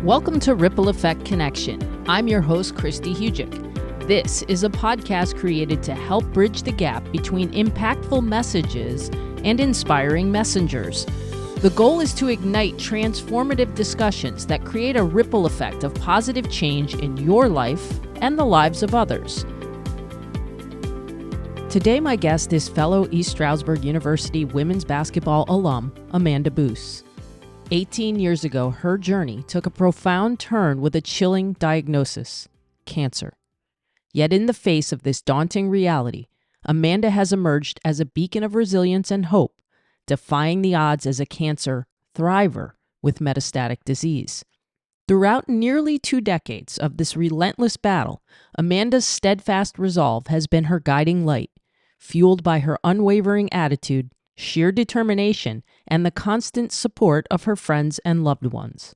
Welcome to Ripple Effect Connection. I'm your host, Christy Hugic. This is a podcast created to help bridge the gap between impactful messages and inspiring messengers. The goal is to ignite transformative discussions that create a ripple effect of positive change in your life and the lives of others. Today, my guest is fellow East Stroudsburg University women's basketball alum, Amanda Boose. 18 years ago, her journey took a profound turn with a chilling diagnosis: cancer. Yet in the face of this daunting reality, Amanda has emerged as a beacon of resilience and hope, defying the odds as a cancer thriver with metastatic disease. Throughout nearly 2 decades of this relentless battle, Amanda's steadfast resolve has been her guiding light, fueled by her unwavering attitude, sheer determination, and the constant support of her friends and loved ones.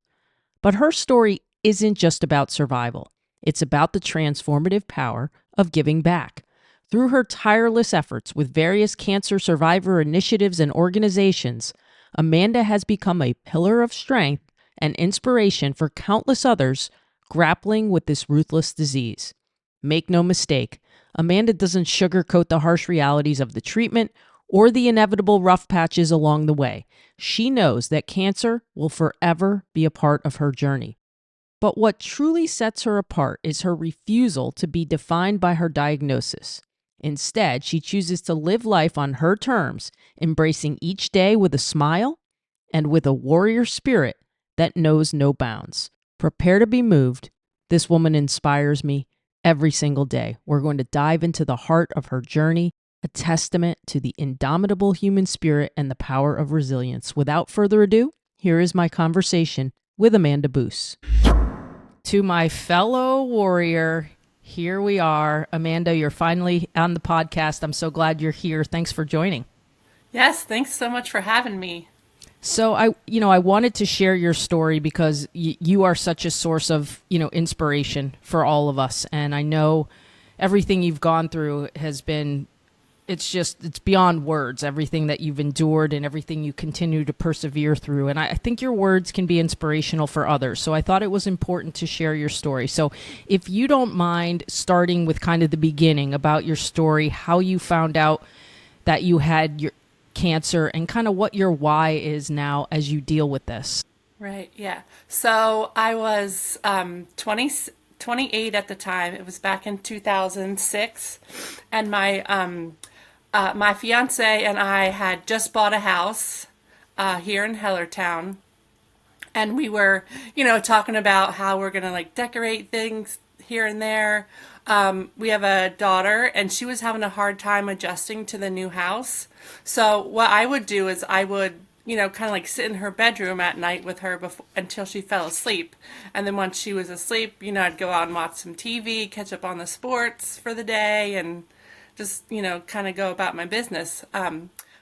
But her story isn't just about survival. It's about the transformative power of giving back. Through her tireless efforts with various cancer survivor initiatives and organizations, Amanda has become a pillar of strength and inspiration for countless others grappling with this ruthless disease. Make no mistake, Amanda doesn't sugarcoat the harsh realities of the treatment or the inevitable rough patches along the way. She knows that cancer will forever be a part of her journey. But what truly sets her apart is her refusal to be defined by her diagnosis. Instead, she chooses to live life on her terms, embracing each day with a smile and with a warrior spirit that knows no bounds. Prepare to be moved. This woman inspires me every single day. We're going to dive into the heart of her journey, a testament to the indomitable human spirit and the power of resilience. Without further ado, here is my conversation with Amanda Boose. To my fellow warrior, here we are. Amanda, you're finally on the podcast. I'm so glad you're here. Thanks for joining. Yes, thanks so much for having me. So I wanted to share your story because you are such a source of, inspiration for all of us. And I know everything you've gone through has been, it's beyond words, everything that you've endured and everything you continue to persevere through. And I think your words can be inspirational for others. So I thought it was important to share your story. So if you don't mind starting with kind of the beginning about your story, how you found out that you had your cancer and kind of what your why is now as you deal with this. Right, yeah. So I was 28 at the time. It was back in 2006. And my fiance and I had just bought a house here in Hellertown. And we were, talking about how we're going to decorate things here and there. We have a daughter and she was having a hard time adjusting to the new house. So what I would do is I would, kind of sit in her bedroom at night with her until she fell asleep. And then once she was asleep, I'd go out and watch some TV, catch up on the sports for the day, and just, kind of go about my business.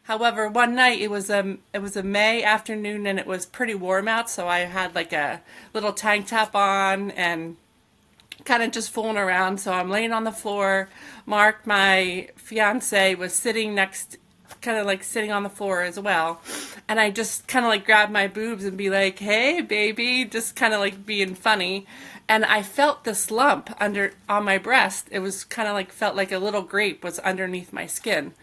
However, one night it was a May afternoon and it was pretty warm out. So I had a little tank top on and kind of just fooling around. So I'm laying on the floor. Mark, my fiance, was sitting sitting on the floor as well. And I just kind of grab my boobs and be like, "Hey, baby," just kind of being funny. And I felt this lump on my breast. It was kind of felt like a little grape was underneath my skin.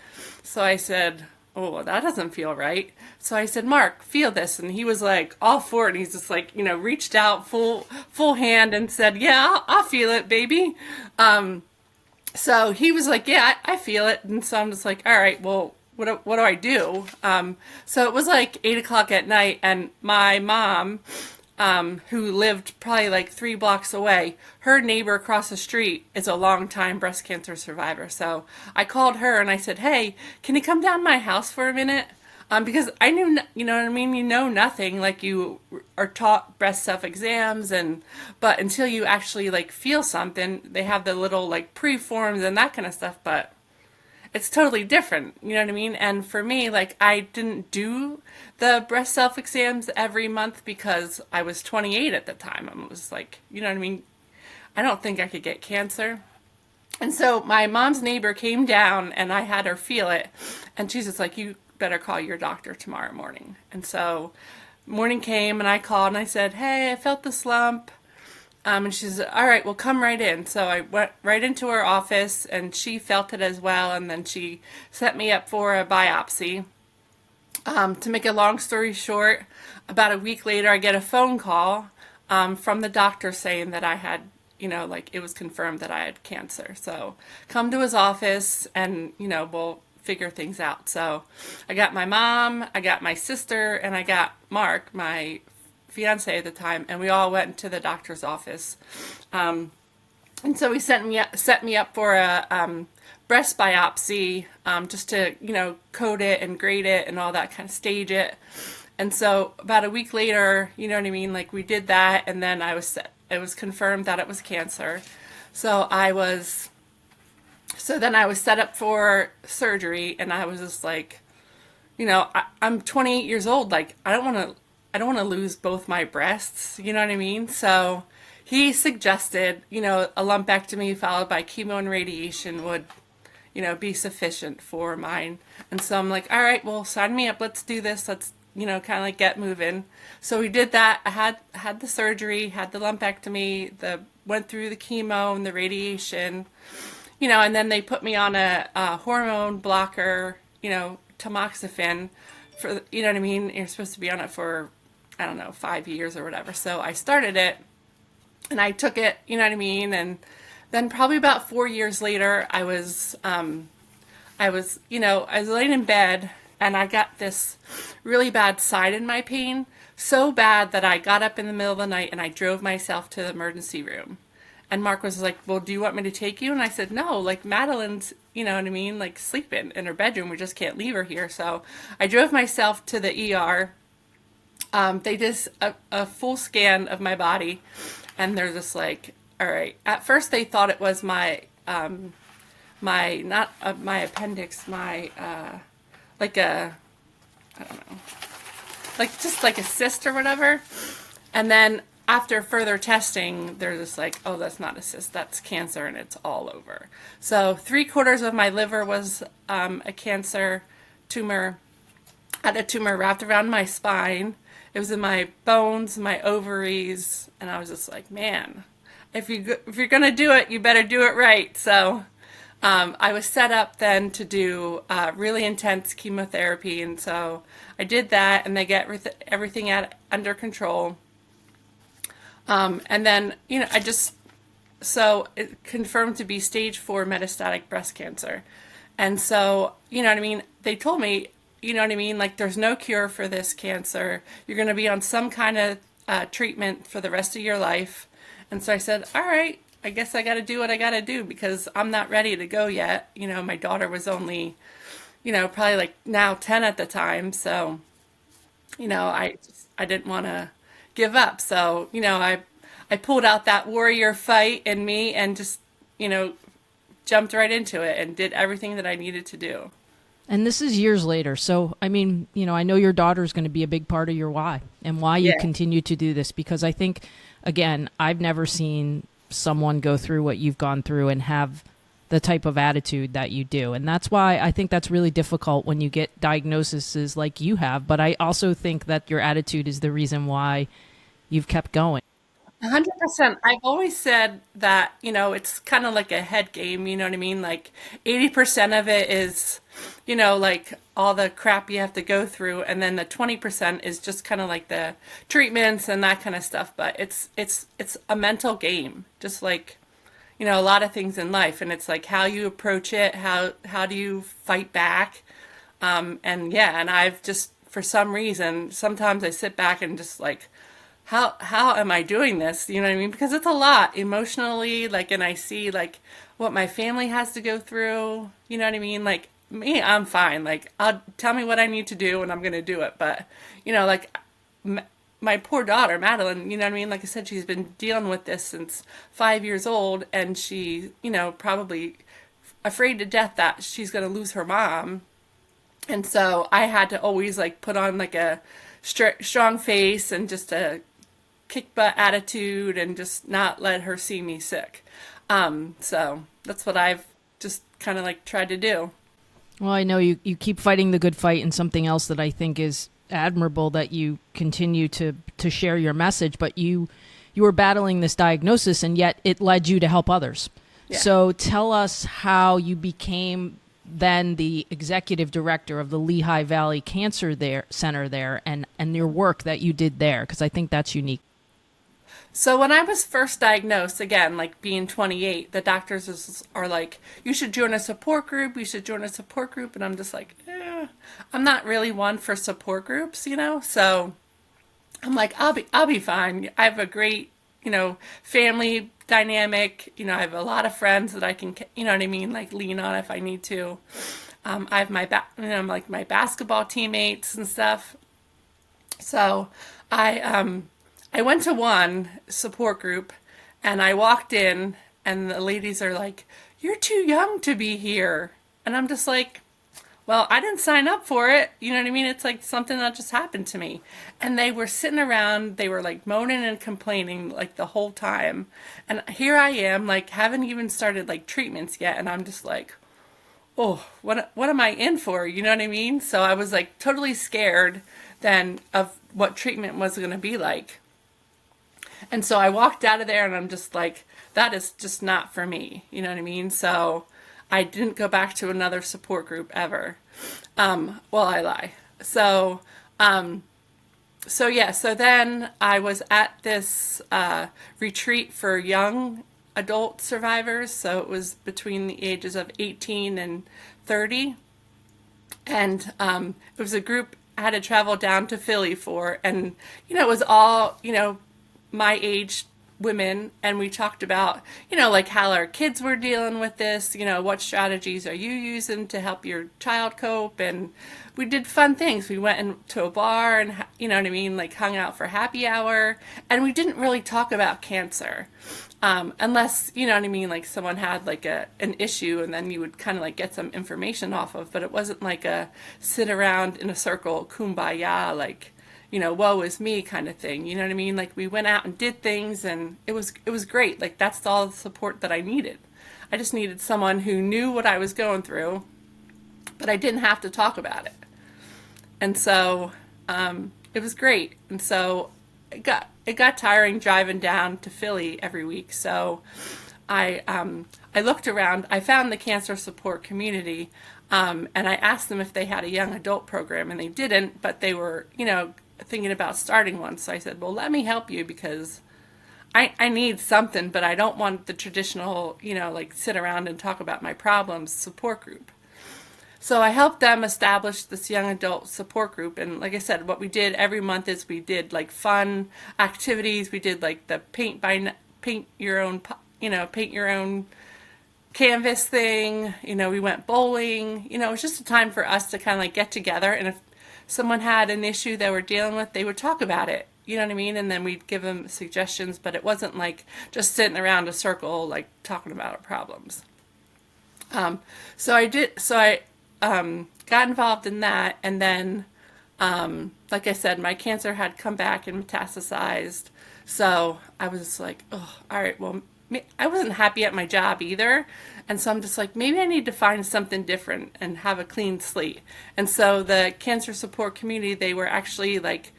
So I said, "Oh, that doesn't feel right." So I said, "Mark, feel this." And he was all for it. And he's just reached out full hand and said, "Yeah, I'll feel it, baby." So he was like, "Yeah, I feel it." And so I'm just all right, well, what do I do? So it was 8:00 at night, and my mom, who lived probably 3 blocks away, her neighbor across the street is a longtime breast cancer survivor. So I called her and I said, "Hey, can you come down to my house for a minute?" Because I knew, you know what I mean? You know nothing, you are taught breast self-exams, but until you actually feel something, they have the little preforms and that kind of stuff, but it's totally different, you know what I mean? And for me, I didn't do the breast self-exams every month because I was 28 at the time. I was you know what I mean? I don't think I could get cancer. And so my mom's neighbor came down and I had her feel it. And she's just "You better call your doctor tomorrow morning." And so morning came and I called and I said, hey, I felt this lump. And she said, all right, well, come right in. So I went right into her office and she felt it as well. And then she set me up for a biopsy. To make a long story short, about a week later, I get a phone call from the doctor saying that I had, like it was confirmed that I had cancer. So come to his office and, we'll figure things out. So I got my mom, I got my sister, and I got Mark, my fiance at the time, and we all went to the doctor's office. And so he set me up for a breast biopsy, just to, code it and grade it and all that kind of stage it. And so about a week later, you know what I mean? Like we did that, and then it was confirmed that it was cancer. So then I was set up for surgery, and I was just like, I'm 28 years old. Like I don't want to lose both my breasts. You know what I mean? So he suggested, a lumpectomy followed by chemo and radiation would, be sufficient for mine. And so I'm like, all right, well, sign me up. Let's do this. Let's, kind of like get moving. So we did that. I had the surgery, had the lumpectomy, went through the chemo and the radiation, and then they put me on a hormone blocker, tamoxifen for, you know what I mean? You're supposed to be on it for, I don't know, 5 years or whatever. So I started it and I took it, you know what I mean? And then probably about 4 years later, I was laying in bed and I got this really bad side in my pain, so bad that I got up in the middle of the night and I drove myself to the emergency room. And Mark was like, well, do you want me to take you? And I said, no, like Madeline's, you know what I mean? Like sleeping in her bedroom. We just can't leave her here. So I drove myself to the ER. They did a full scan of my body and they're just like, all right. At first they thought it was my appendix, like a, I don't know, like just like a cyst or whatever. And then after further testing, they're just like, oh, that's not a cyst, that's cancer, and it's all over. So 3/4 of my liver was a cancer tumor. I had a tumor wrapped around my spine. It was in my bones, my ovaries, and I was just like, man, if you're gonna do it, you better do it right. So I was set up then to do really intense chemotherapy, and so I did that, and they get everything under control. And then, so it confirmed to be stage 4 metastatic breast cancer. And so, you know what I mean? They told me, you know what I mean? Like there's no cure for this cancer. You're going to be on some kind of treatment for the rest of your life. And so I said, all right, I guess I got to do what I got to do because I'm not ready to go yet. My daughter was only, probably like now 10 at the time. So, I didn't want to give up. So, I pulled out that warrior fight in me and just, jumped right into it and did everything that I needed to do. And this is years later. So, I mean, I know your daughter is going to be a big part of your why and why you continue to do this, because I think, again, I've never seen someone go through what you've gone through and have the type of attitude that you do. And that's why I think that's really difficult when you get diagnoses like you have. But I also think that your attitude is the reason why you've kept going. 100%. I've always said that, it's kind of like a head game, you know what I mean? Like 80% of it is, like all the crap you have to go through. And then the 20% is just kind of like the treatments and that kind of stuff. But it's a mental game, just like, a lot of things in life. And it's like how you approach it, how do you fight back? And I've just, for some reason, sometimes I sit back and just like, how am I doing this? You know what I mean? Because it's a lot emotionally, like, and I see like what my family has to go through. You know what I mean? Like me, I'm fine. Like, tell me what I need to do and I'm going to do it. But, like my poor daughter, Madeline, you know what I mean? Like I said, she's been dealing with this since 5 years old, and she, probably afraid to death that she's going to lose her mom. And so I had to always like put on like a strong face and just a kick butt attitude and just not let her see me sick. So that's what I've just kind of like tried to do. Well, I know you keep fighting the good fight, and something else that I think is admirable that you continue to share your message, but you were battling this diagnosis, and yet it led you to help others. Yeah. So tell us how you became then the executive director of the Lehigh Valley Cancer Center there, and your work that you did there, because I think that's unique. So when I was first diagnosed, again, like being 28, the doctors are like, you should join a support group, you should join a support group. And I'm just like, I'm not really one for support groups, So I'm like, I'll be fine. I have a great, family dynamic. I have a lot of friends that I can, like lean on if I need to. I have like my basketball teammates and stuff. So I went to one support group, and I walked in, and the ladies are like, "You're too young to be here." And I'm just like, well, I didn't sign up for it. You know what I mean? It's like something that just happened to me. And they were sitting around, they were like moaning and complaining like the whole time. And here I am, like haven't even started like treatments yet. And I'm just like, oh, what am I in for? You know what I mean? So I was like totally scared then of what treatment was going to be like. And so I walked out of there, and I'm just like, that is just not for me. You know what I mean? So I didn't go back to another support group ever. Well, I lie. So then I was at this retreat for young adult survivors. So it was between the ages of 18 and 30. And it was a group I had to travel down to Philly for. And, it was all, my age women, and we talked about, like how our kids were dealing with this, what strategies are you using to help your child cope? And we did fun things. We went into a bar and, like hung out for happy hour, and we didn't really talk about cancer. Unless, like someone had like an issue, and then you would kind of like get some information off of, but it wasn't like a sit around in a circle, kumbaya, like, woe is me kind of thing. You know what I mean? Like we went out and did things, and it was great. Like that's all the support that I needed. I just needed someone who knew what I was going through, but I didn't have to talk about it. And so it was great. And so it got tiring driving down to Philly every week. So I looked around. I found the cancer support community, and I asked them if they had a young adult program, and they didn't, but they were, thinking about starting one. So I said, well, let me help you, because I need something, but I don't want the traditional, like sit around and talk about my problems support group. So I helped them establish this young adult support group. And like I said, what we did every month is we did like fun activities. We did like the paint your own canvas thing. We went bowling. It was just a time for us to kind of like get together, and if someone had an issue they were dealing with, they would talk about it. You know what I mean? And then we'd give them suggestions, but it wasn't like just sitting around a circle, like talking about our problems. So I got involved in that. And then, like I said, my cancer had come back and metastasized. So I was like, oh, all right, well, I wasn't happy at my job either. And so I'm just like, maybe I need to find something different and have a clean slate. And so the cancer support community, they were actually like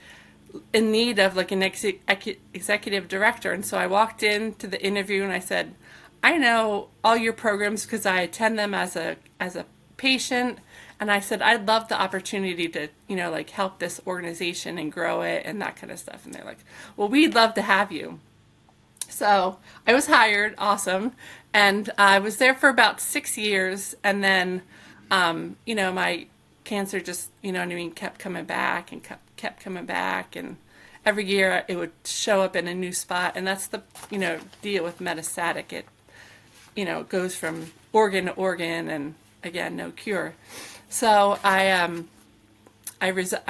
in need of like an executive director. And so I walked into the interview and I said, I know all your programs because I attend them as a patient. And I said, I'd love the opportunity to, like help this organization and grow it and that kind of stuff. And they're like, well, we'd love to have you. So I was hired, awesome, and I was there for about 6 years, and then, my cancer just, kept coming back and kept coming back, and every year it would show up in a new spot, and that's the, deal with metastatic. It, goes from organ to organ, and again, no cure. So I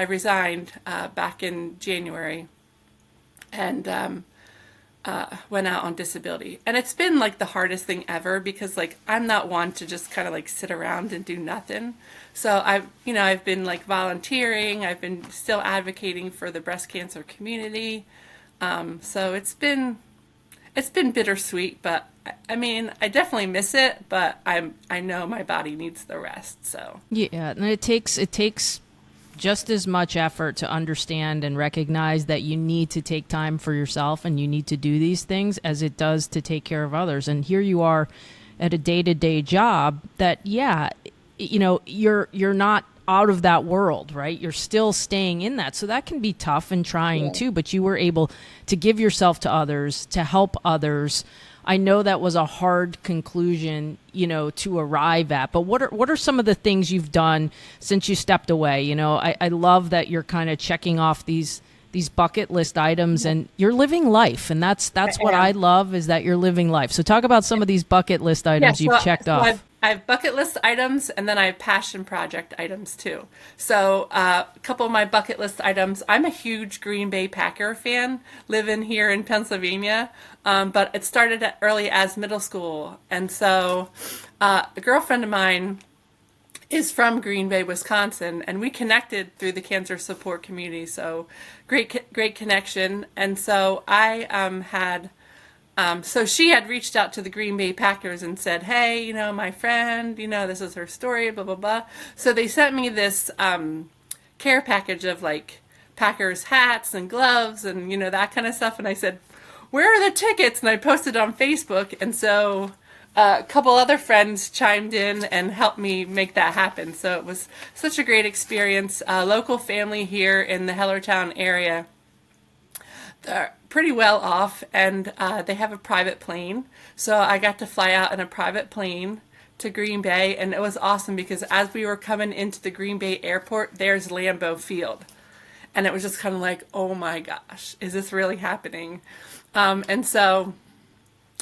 resigned back in January, and went out on disability. And it's been like the hardest thing ever, because like I'm not one to just kind of like sit around and do nothing. So I've been like volunteering, I've been still advocating for the breast cancer community. So it's been bittersweet, but I mean, I definitely miss it, but I know my body needs the rest. So yeah, and it takes just as much effort to understand and recognize that you need to take time for yourself and you need to do these things as it does to take care of others. And here you are at a day-to-day job that, yeah, you're not out of that world, right? You're still staying in that. So that can be tough and trying too, but you were able to give yourself to others, to help others. I know that was a hard conclusion, to arrive at, but what are some of the things you've done since you stepped away? I love that you're kind of checking off these bucket list items and you're living life. And that's what I love, is that you're living life. So talk about some of these bucket list items you've checked off. I have bucket list items, and then I have passion project items too. So a couple of my bucket list items. I'm a huge Green Bay Packer fan, living here in Pennsylvania, but it started early as middle school. And so a girlfriend of mine is from Green Bay, Wisconsin, and we connected through the cancer support community. So great connection. And so I had... So she had reached out to the Green Bay Packers and said, hey, my friend, this is her story, blah, blah, blah. So they sent me this care package of like Packers hats and gloves and, that kind of stuff. And I said, where are the tickets? And I posted on Facebook. And so a couple other friends chimed in and helped me make that happen. So it was such a great experience. Local family here in the Hellertown area. They're pretty well off, and they have a private plane. So I got to fly out in a private plane to Green Bay, and it was awesome because as we were coming into the Green Bay airport, there's Lambeau Field. And it was just kind of like, oh my gosh, is this really happening? And so,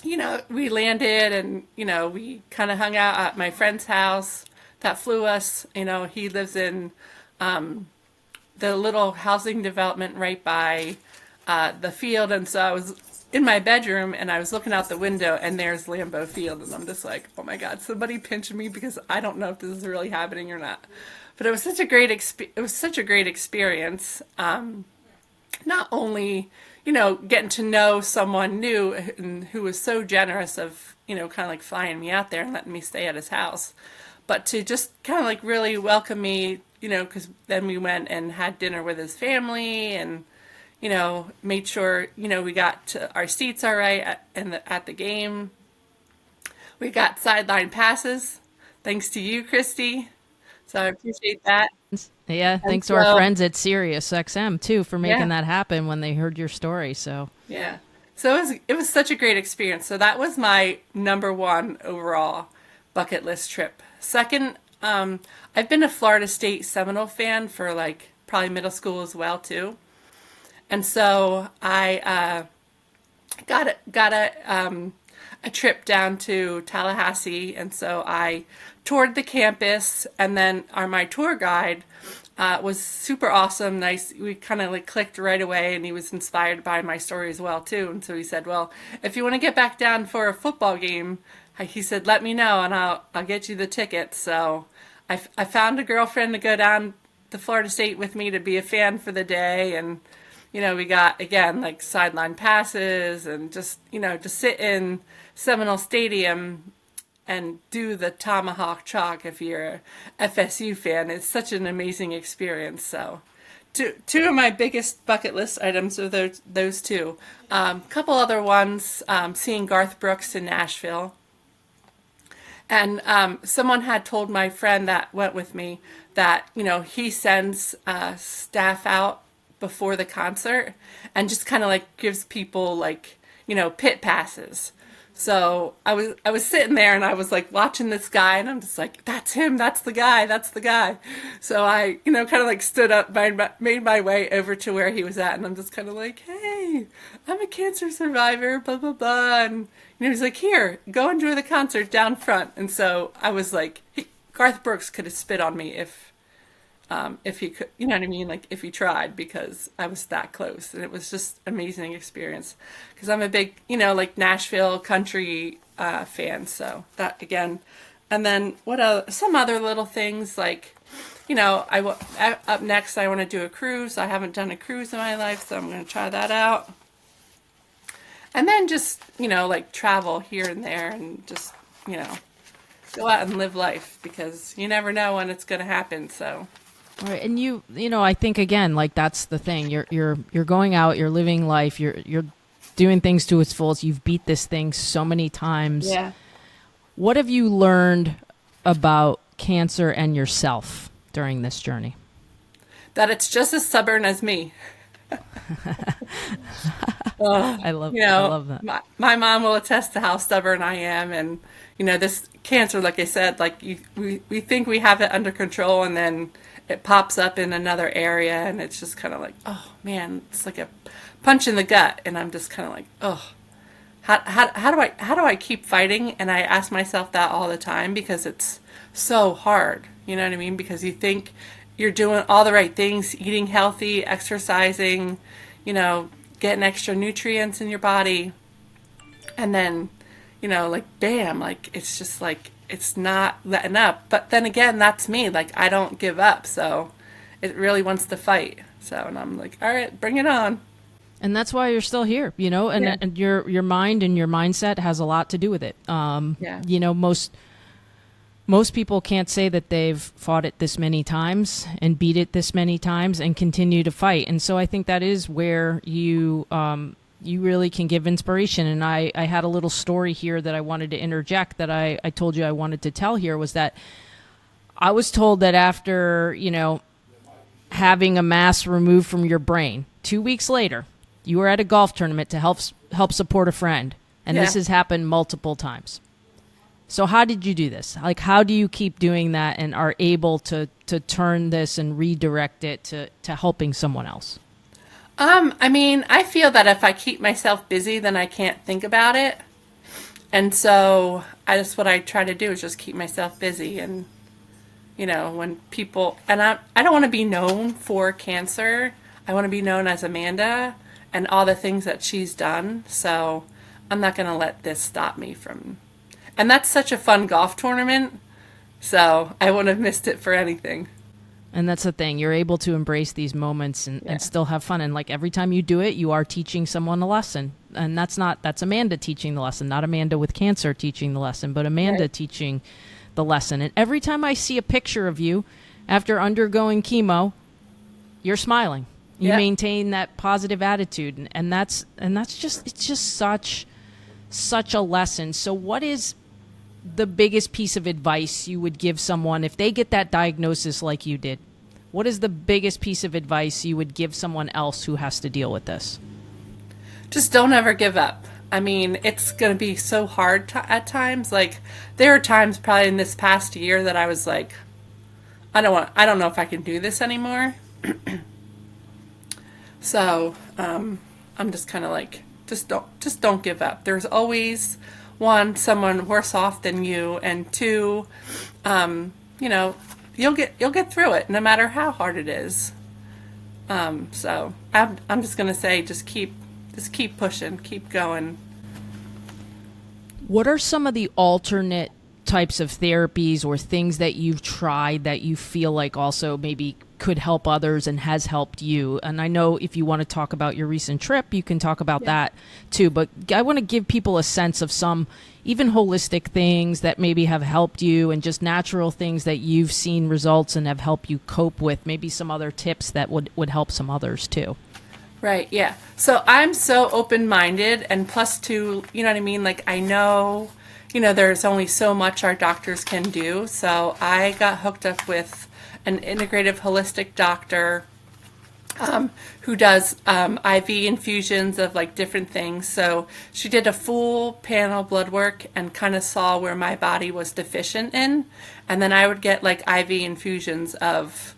we landed and, we kind of hung out at my friend's house that flew us. He lives in the little housing development right by the field, and so I was in my bedroom and I was looking out the window and there's Lambeau Field, and I'm just like, oh my God, somebody pinch me because I don't know if this is really happening or not. But it was such a great experience. Not only getting to know someone new and who was so generous of kind of like flying me out there and letting me stay at his house, but to just kind of like really welcome me, because then we went and had dinner with his family and made sure, we got to our seats all right at the game. We got sideline passes, thanks to you, Christy. So I appreciate that. Yeah, thanks to our friends at Sirius XM, too, for making that happen when they heard your story. So yeah. So it was such a great experience. So that was my number one overall bucket list trip. Second, I've been a Florida State Seminole fan for like probably middle school as well, too. And so I got a trip down to Tallahassee, and so I toured the campus, and then my tour guide was super awesome, nice. We kind of like clicked right away, and he was inspired by my story as well too. And so he said, well, if you want to get back down for a football game, he said, let me know and I'll get you the tickets. So I found a girlfriend to go down to Florida State with me to be a fan for the day, and we got, again, like sideline passes and just, to sit in Seminole Stadium and do the tomahawk chalk if you're a FSU fan. It's such an amazing experience. So two of my biggest bucket list items are those two. Couple other ones, seeing Garth Brooks in Nashville. And someone had told my friend that went with me that, he sends staff out before the concert and just kind of like gives people like, pit passes. So I was sitting there and I was like watching this guy and I'm just like, that's him, that's the guy. So I, kind of like stood up, made my way over to where he was at, and I'm just kind of like, hey, I'm a cancer survivor, blah, blah, blah. And he's like, here, go enjoy the concert down front. And so I was like, Garth Brooks could have spit on me if he could, you know what I mean? Like if he tried, because I was that close, and it was just amazing experience because I'm a big, like Nashville country fan. So that again, and then some other little things like, up next I want to do a cruise. I haven't done a cruise in my life, so I'm going to try that out. And then just, like travel here and there and just, go out and live life because you never know when it's going to happen. So Right. And I think again, like that's the thing. You're going out, you're living life, you're doing things to its fullest. You've beat this thing so many times. Yeah. What have you learned about cancer and yourself during this journey? That it's just as stubborn as me. I love that. My mom will attest to how stubborn I am. And, this cancer, like I said, like we think we have it under control, and then it pops up in another area, and it's just kind of like, oh man, it's like a punch in the gut. And I'm just kind of like, oh, how do I keep fighting? And I ask myself that all the time because it's so hard. You know what I mean? Because you think you're doing all the right things, eating healthy, exercising, getting extra nutrients in your body. And then, like, bam, like, it's just like, it's not letting up. But then again, that's me. Like, I don't give up. So it really wants to fight. So, and I'm like, all right, bring it on. And that's why you're still here, and, Yeah. and your mind and your mindset has a lot to do with it. Yeah. Most people can't say that they've fought it this many times and beat it this many times and continue to fight. And so I think that is where you really can give inspiration. And I had a little story here that I wanted to interject that I told you I wanted to tell here, was that I was told that after, having a mass removed from your brain, 2 weeks later, you were at a golf tournament to help support a friend. And this Yeah. has happened multiple times. So how did you do this? Like, how do you keep doing that and are able to turn this and redirect it to helping someone else? I mean, I feel that if I keep myself busy, then I can't think about it. And so what I try to do is just keep myself busy. And, when people, and I don't want to be known for cancer. I want to be known as Amanda and all the things that she's done. So I'm not going to let this stop me from, and that's such a fun golf tournament. So I wouldn't have missed it for anything. And that's the thing. You're able to embrace these moments and still have fun. And like every time you do it, you are teaching someone a lesson. And that's Amanda teaching the lesson, not Amanda with cancer teaching the lesson, but Amanda Right. teaching the lesson. And every time I see a picture of you after undergoing chemo, you're smiling. You Yeah. maintain that positive attitude. And that's just, it's just such a lesson. So what is the biggest piece of advice you would give someone if they get that diagnosis like you did? What is the biggest piece of advice you would give someone else who has to deal with this? Just don't ever give up. I mean, it's going to be so hard at times. Like, there are times probably in this past year that I was like, I don't know if I can do this anymore. So, I'm just kind of like, just don't give up. There's always someone worse off than you, and two, you'll get through it no matter how hard it is. So I'm just gonna say, just keep pushing, keep going. What are some of the alternate types of therapies or things that you've tried that you feel like also maybe could help others and has helped you? And I know if you want to talk about your recent trip, you can talk about that too. But I want to give people a sense of some even holistic things that maybe have helped you and just natural things that you've seen results and have helped you cope with. Maybe some other tips that would help some others too. Right, yeah. So I'm so open-minded, and plus two, you know what I mean? Like, I know, there's only so much our doctors can do. So I got hooked up with an integrative holistic doctor who does IV infusions of like different things. So she did a full panel blood work and kind of saw where my body was deficient in. And then I would get like IV infusions of,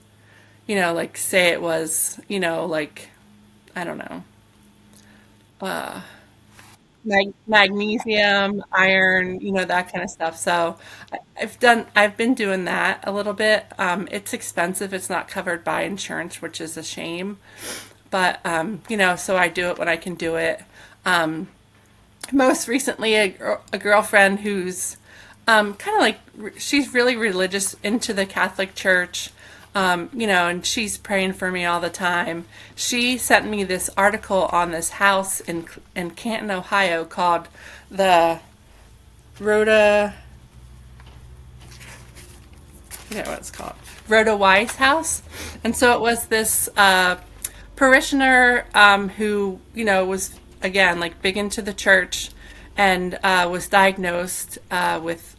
like say it was, like, I don't know, magnesium, iron, that kind of stuff. So I've been doing that a little bit. It's expensive. It's not covered by insurance, which is a shame. But, so I do it when I can do it. Most recently, a girlfriend who's kind of like, she's really religious, into the Catholic Church. And she's praying for me all the time. She sent me this article on this house in Canton, Ohio called the Rhoda, I forget what it's called. Rhoda Wise house. And so it was this parishioner who, was again like big into the church and was diagnosed with,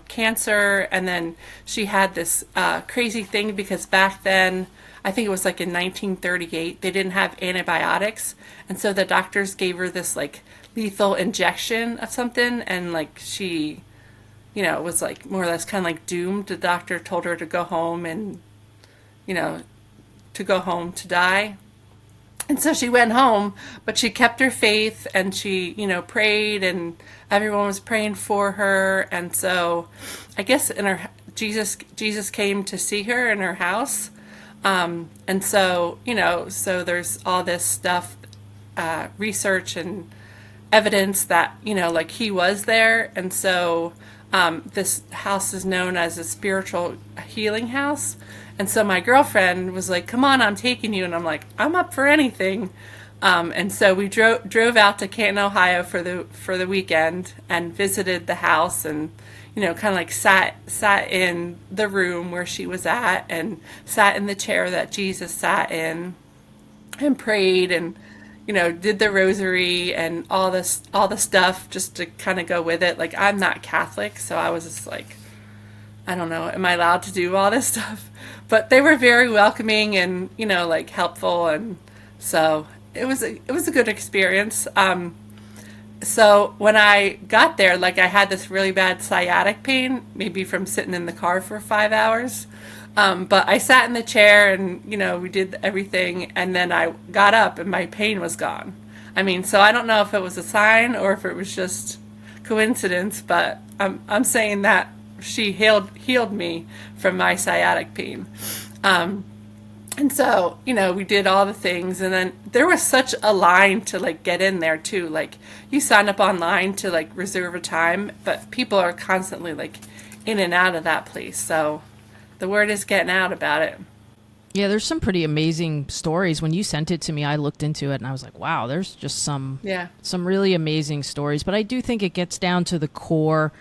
cancer. And then she had this crazy thing because back then, I think it was like in 1938, they didn't have antibiotics. And so the doctors gave her this like lethal injection of something. And like she, was like more or less kind of like doomed. The doctor told her to go home and, to go home to die. And so she went home, but she kept her faith and she, prayed and everyone was praying for her. And so I guess Jesus came to see her in her house. And so, so there's all this stuff, research and evidence that, like he was there. And so, this house is known as a spiritual healing house. And so my girlfriend was like, come on, I'm taking you. And I'm like, I'm up for anything. And so we drove out to Canton, Ohio for the weekend and visited the house and, kind of like sat in the room where she was at and sat in the chair that Jesus sat in and prayed and, did the rosary and all the stuff just to kind of go with it. Like, I'm not Catholic, so I was just like, I don't know, am I allowed to do all this stuff? But they were very welcoming and, like helpful. And so it was a good experience. So when I got there, like I had this really bad sciatic pain, maybe from sitting in the car for 5 hours. But I sat in the chair and, we did everything. And then I got up and my pain was gone. I mean, so I don't know if it was a sign or if it was just coincidence, but I'm saying that she healed me from my sciatic pain. And so, we did all the things. And then there was such a line to like get in there too. Like you sign up online to like reserve a time, but people are constantly like in and out of that place. So the word is getting out about it. Yeah, there's some pretty amazing stories. When you sent it to me, I looked into it and I was like, wow, there's just some really amazing stories. But I do think it gets down to the core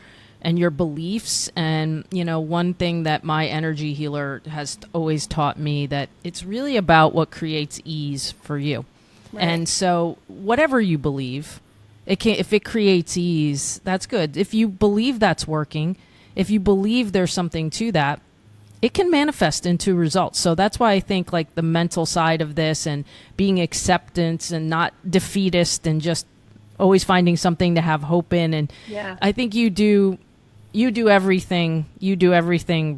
and your beliefs. And, one thing that my energy healer has always taught me, that it's really about what creates ease for you. Right. And so whatever you believe, if it creates ease, that's good. If you believe that's working, if you believe there's something to that, it can manifest into results. So that's why I think like the mental side of this and being acceptance and not defeatist and just always finding something to have hope in. And I think you do everything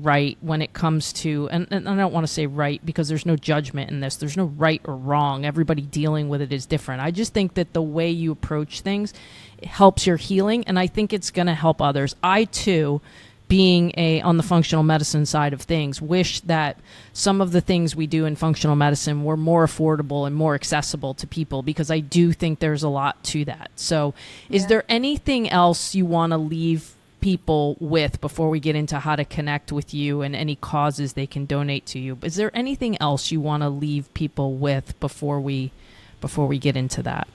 right when it comes to, and I don't want to say right because there's no judgment in this. There's no right or wrong. Everybody dealing with it is different. I just think that the way you approach things helps your healing, and I think it's going to help others. I too, being on the functional medicine side of things, wish that some of the things we do in functional medicine were more affordable and more accessible to people, because I do think there's a lot to that. So is there anything else you want to leave people with before we get into how to connect with you and any causes they can donate to you? Is there anything else you want to leave people with before we get into that?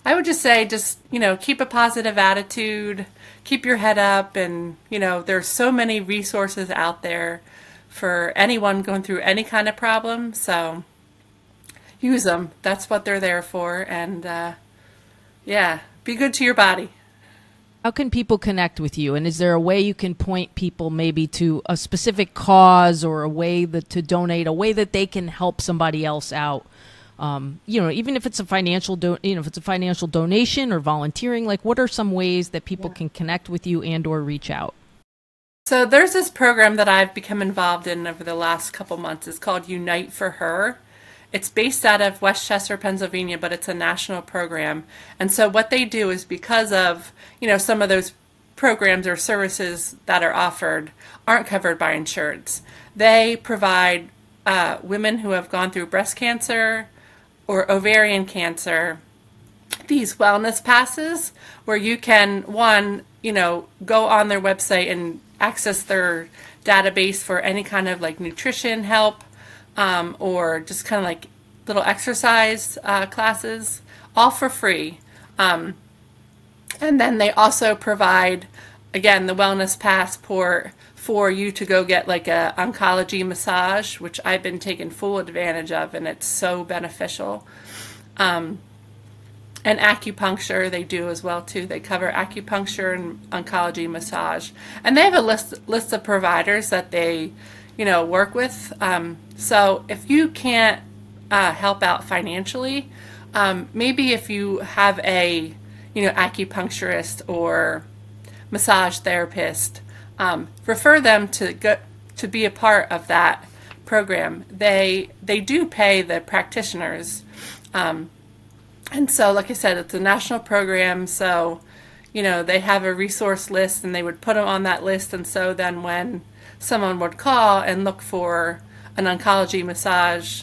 I would just say, keep a positive attitude, keep your head up. And, there's so many resources out there for anyone going through any kind of problem. So use them. That's what they're there for. And, be good to your body. How can people connect with you? And is there a way you can point people maybe to a specific cause or a way to donate, a way that they can help somebody else out? Even if it's a financial donation or volunteering, like what are some ways that people can connect with you and or reach out? So there's this program that I've become involved in over the last couple months. It's called Unite for Her. It's based out of Westchester, Pennsylvania, but it's a national program. And so what they do is, because of, some of those programs or services that are offered aren't covered by insurance, they provide women who have gone through breast cancer or ovarian cancer these wellness passes where you can, go on their website and access their database for any kind of like nutrition help, or just kind of like little exercise classes, all for free. And then they also provide, again, the wellness passport for you to go get like a oncology massage, which I've been taking full advantage of, and it's so beneficial. And acupuncture they do as well too. They cover acupuncture and oncology massage, and they have a list of providers that they, work with. So if you can't help out financially, maybe if you have a acupuncturist or massage therapist, refer them to be a part of that program. They do pay the practitioners. And so, like I said, it's a national program, so, they have a resource list, and they would put them on that list, and so then when someone would call and look for an oncology massage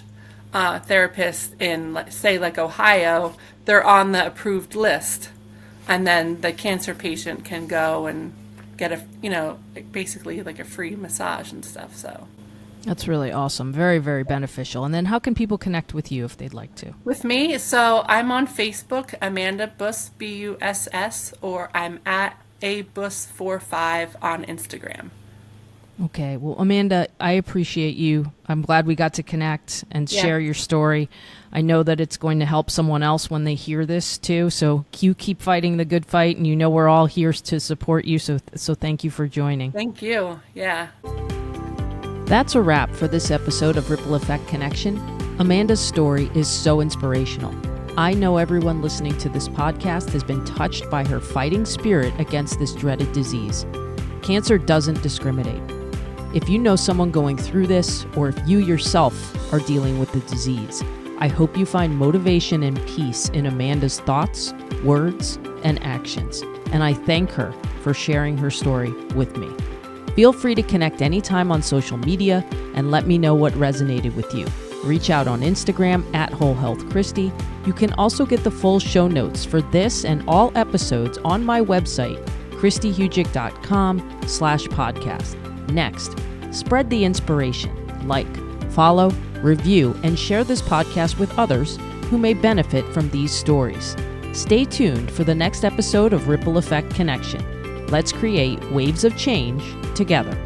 therapist in, say, like Ohio, they're on the approved list, and then the cancer patient can go and get basically like a free massage and stuff, so. That's really awesome. Very, very beneficial. And then how can people connect with you if they'd like to? With me? So I'm on Facebook, Amanda Buss, Buss, or I'm at abuss45 on Instagram. Okay. Well, Amanda, I appreciate you. I'm glad we got to connect and share your story. I know that it's going to help someone else when they hear this too. So you keep fighting the good fight, and we're all here to support you. So thank you for joining. Thank you. Yeah. That's a wrap for this episode of Ripple Effect Connection. Amanda's story is so inspirational. I know everyone listening to this podcast has been touched by her fighting spirit against this dreaded disease. Cancer doesn't discriminate. If you know someone going through this, or if you yourself are dealing with the disease, I hope you find motivation and peace in Amanda's thoughts, words, and actions. And I thank her for sharing her story with me. Feel free to connect anytime on social media and let me know what resonated with you. Reach out on Instagram at WholeHealthChristy. You can also get the full show notes for this and all episodes on my website, christyhugic.com/podcast. Next, spread the inspiration. Like, follow, review, and share this podcast with others who may benefit from these stories. Stay tuned for the next episode of Ripple Effect Connection. Let's create waves of change together.